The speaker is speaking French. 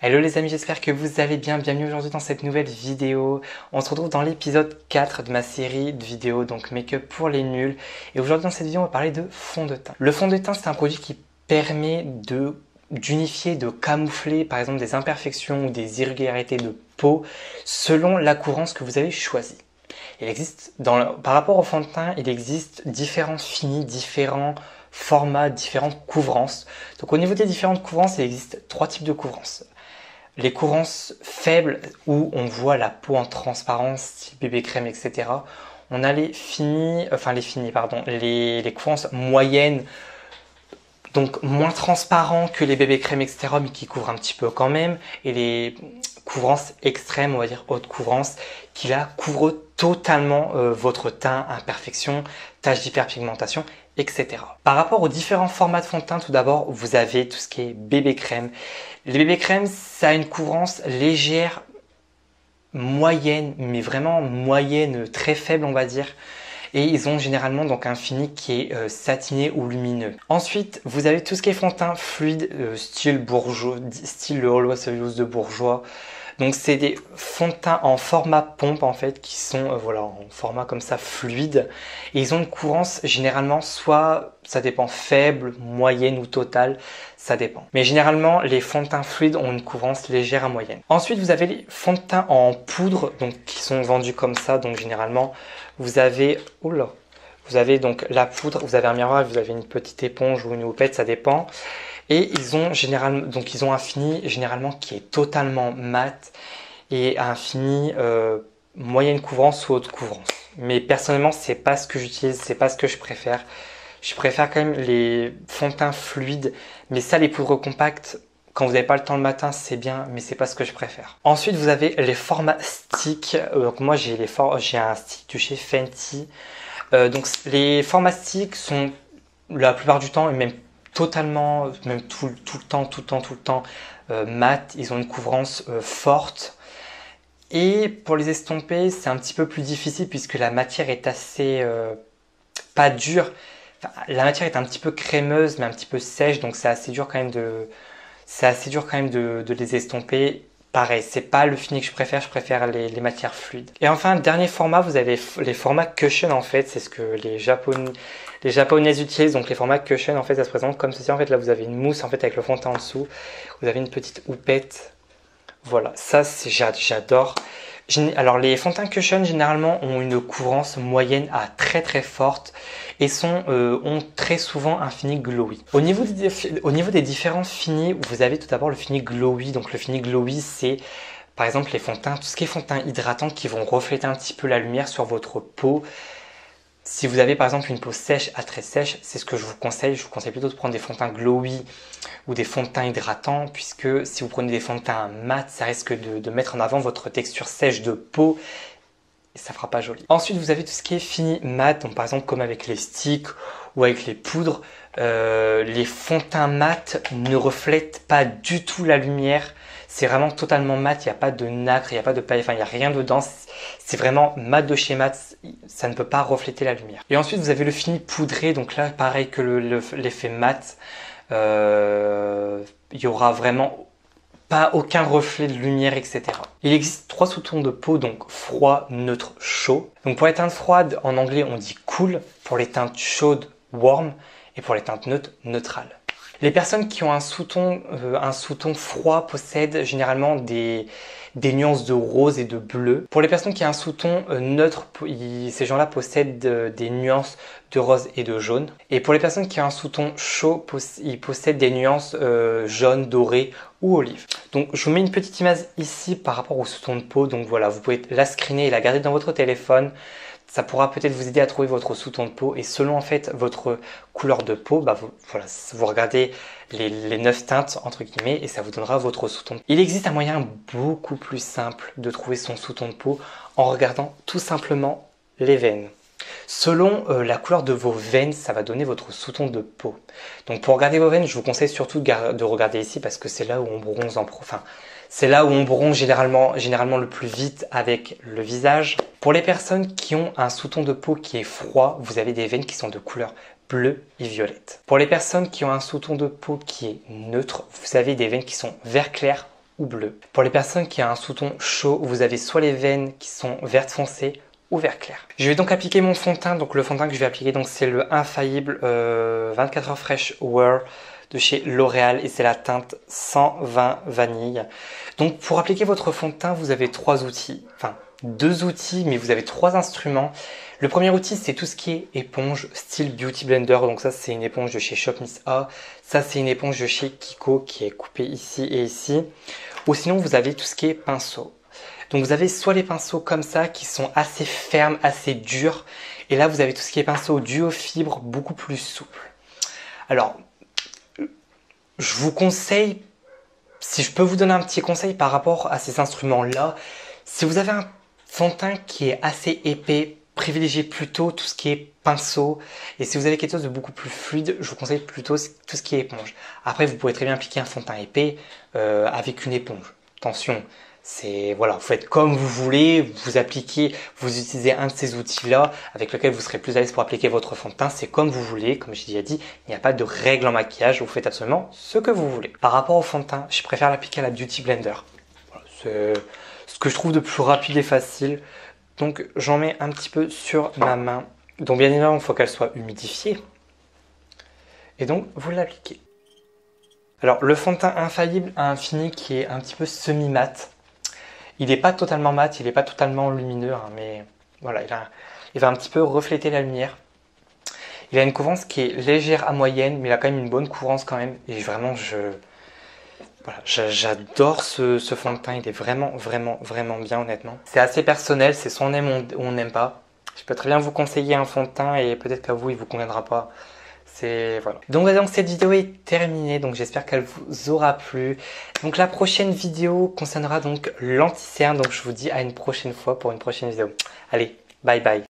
Hello les amis, j'espère que vous allez bien. Bienvenue aujourd'hui dans cette nouvelle vidéo. On se retrouve dans l'épisode 4 de ma série de vidéos, donc make-up pour les nuls. Et aujourd'hui dans cette vidéo, on va parler de fond de teint. Le fond de teint, c'est un produit qui permet d'unifier, de camoufler par exemple des imperfections ou des irrégularités de peau selon la couleur que vous avez choisie. Il existe, par rapport au fond de teint, il existe différents finis, différents formats, différentes couvrances. Donc au niveau des différentes couvrances, il existe 3 types de couvrances. Les couvrances faibles où on voit la peau en transparence, style bébé crème, etc. On a les couvrances moyennes, donc moins transparents que les bébés crème, etc. mais qui couvrent un petit peu quand même. Et les couvrances extrêmes, on va dire haute couvrance, qui là couvrent totalement votre teint, imperfections, taches d'hyperpigmentation, etc. Par rapport aux différents formats de fond de teint, tout d'abord, vous avez tout ce qui est bébé crème. Les bébés crème, ça a une couvrance légère, moyenne, mais vraiment moyenne, très faible, on va dire. Et ils ont généralement donc un fini qui est satiné ou lumineux. Ensuite, vous avez tout ce qui est fond de teint fluide, style bourgeois, style le All Cellulose de Bourjois. Donc c'est des fonds de teint en format pompe en fait qui sont en format comme ça fluide et ils ont une couvrance généralement soit ça dépend faible, moyenne ou totale, ça dépend. Mais généralement les fonds de teint fluides ont une couvrance légère à moyenne. Ensuite vous avez les fonds de teint en poudre donc qui sont vendus comme ça donc généralement vous avez donc la poudre, vous avez un miroir, vous avez une petite éponge ou une houppette, ça dépend. Et ils ont un fini généralement qui est totalement mat et un fini moyenne couvrance ou haute couvrance. Mais personnellement, c'est pas ce que j'utilise, c'est pas ce que je préfère. Je préfère quand même les fonds de teint fluides, mais ça, les poudres compactes, quand vous n'avez pas le temps le matin, c'est bien, mais c'est pas ce que je préfère. Ensuite, vous avez les formats stick. Donc moi, j'ai un stick de chez Fenty. Donc les formats stick sont la plupart du temps et même totalement, même tout le temps mat, ils ont une couvrance forte. Et pour les estomper, c'est un petit peu plus difficile puisque la matière est assez pas dure. Enfin, la matière est un petit peu crémeuse mais un petit peu sèche, donc c'est assez dur quand même de les estomper. Pareil, c'est pas le fini que je préfère les matières fluides. Et enfin, dernier format, vous avez les formats cushion en fait, c'est ce que les japonaises utilisent. Donc les formats cushion en fait, ça se présente comme ceci. En fait, là vous avez une mousse en fait avec le fond de teint en dessous. Vous avez une petite houppette. Voilà, ça j'adore. Alors les fonds de teint cushion généralement ont une couvrance moyenne à très forte et ont très souvent un fini glowy. Au niveau des différents finis, vous avez tout d'abord le fini glowy. Donc le fini glowy, c'est par exemple les fonds de teint, tout ce qui est fonds de teint hydratants qui vont refléter un petit peu la lumière sur votre peau. Si vous avez par exemple une peau sèche à très sèche, c'est ce que je vous conseille. Je vous conseille plutôt de prendre des fonds de teint glowy ou des fonds de teint hydratants, puisque si vous prenez des fonds de teint mat, ça risque de mettre en avant votre texture sèche de peau et ça fera pas joli. Ensuite, vous avez tout ce qui est fini mat, donc par exemple comme avec les sticks ou avec les poudres, les fonds de teint mat ne reflètent pas du tout la lumière. C'est vraiment totalement mat, il n'y a pas de nacre, il n'y a pas de paille, enfin il n'y a rien dedans. C'est vraiment mat de chez mat, ça ne peut pas refléter la lumière. Et ensuite vous avez le fini poudré, donc là pareil que l'effet mat, il y aura vraiment pas aucun reflet de lumière, etc. Il existe 3 sous-tons de peau, donc froid, neutre, chaud. Donc pour les teintes froides, en anglais on dit cool, pour les teintes chaudes, warm, et pour les teintes neutres, neutral. Les personnes qui ont un sous-ton froid possèdent généralement des nuances de rose et de bleu. Pour les personnes qui ont un sous-ton neutre, ces gens-là possèdent des nuances de rose et de jaune. Et pour les personnes qui ont un sous-ton chaud, ils possèdent des nuances jaune, doré ou olive. Donc je vous mets une petite image ici par rapport au sous-ton de peau. Donc voilà, vous pouvez la screener et la garder dans votre téléphone. Ça pourra peut-être vous aider à trouver votre sous-ton de peau et selon en fait votre couleur de peau, vous regardez les 9 teintes entre guillemets et ça vous donnera votre sous-ton de peau. Il existe un moyen beaucoup plus simple de trouver son sous-ton de peau en regardant tout simplement les veines. Selon la couleur de vos veines, ça va donner votre sous-ton de peau. Donc pour regarder vos veines, je vous conseille surtout de regarder ici parce que c'est là où on bronze c'est là où on bronze généralement le plus vite avec le visage. Pour les personnes qui ont un sous-ton de peau qui est froid, vous avez des veines qui sont de couleur bleue et violette. Pour les personnes qui ont un sous-ton de peau qui est neutre, vous avez des veines qui sont vert clair ou bleu. Pour les personnes qui ont un sous-ton chaud, vous avez soit les veines qui sont vertes foncées ou vert clair. Je vais donc appliquer mon fond de teint. Donc le fond de teint que je vais appliquer, donc c'est le Infaillible 24 heures Fresh Wear de chez L'Oréal et c'est la teinte 120 vanille. Donc pour appliquer votre fond de teint, vous avez trois outils, enfin deux outils, mais vous avez trois instruments. Le premier outil, c'est tout ce qui est éponge style Beauty Blender. Donc ça, c'est une éponge de chez Shop Miss A. Ça, c'est une éponge de chez Kiko qui est coupée ici et ici. Ou sinon, vous avez tout ce qui est pinceau. Donc vous avez soit les pinceaux comme ça qui sont assez fermes, assez durs. Et là, vous avez tout ce qui est pinceau duo fibre, beaucoup plus souple. Alors, je vous conseille, si je peux vous donner un petit conseil par rapport à ces instruments-là, si vous avez un fond de teint qui est assez épais, privilégiez plutôt tout ce qui est pinceau. Et si vous avez quelque chose de beaucoup plus fluide, je vous conseille plutôt tout ce qui est éponge. Après, vous pouvez très bien appliquer un fond de teint épais avec une éponge. Attention, c'est voilà, vous faites comme vous voulez, vous appliquez, vous utilisez un de ces outils-là avec lequel vous serez plus à l'aise pour appliquer votre fond de teint. C'est comme vous voulez, comme j'ai déjà dit, il n'y a pas de règle en maquillage, vous faites absolument ce que vous voulez. Par rapport au fond de teint, je préfère l'appliquer à la Beauty Blender. Voilà, c'est ce que je trouve de plus rapide et facile. Donc j'en mets un petit peu sur ma main. Donc bien évidemment, il faut qu'elle soit humidifiée. Et donc vous l'appliquez. Alors le fond de teint Infaillible a un fini qui est un petit peu semi-mat. Il n'est pas totalement mat, il n'est pas totalement lumineux, hein, mais voilà, il va un petit peu refléter la lumière. Il a une couvrance qui est légère à moyenne, mais il a quand même une bonne couvrance quand même. Et vraiment, voilà, j'adore ce fond de teint, il est vraiment, vraiment, vraiment bien honnêtement. C'est assez personnel, c'est soit on aime ou on n'aime pas. Je peux très bien vous conseiller un fond de teint et peut-être qu'à vous, il ne vous conviendra pas. Voilà. Donc cette vidéo est terminée, donc j'espère qu'elle vous aura plu. Donc la prochaine vidéo concernera donc l'anti-cerne, donc je vous dis à une prochaine fois pour une prochaine vidéo. Allez, bye bye.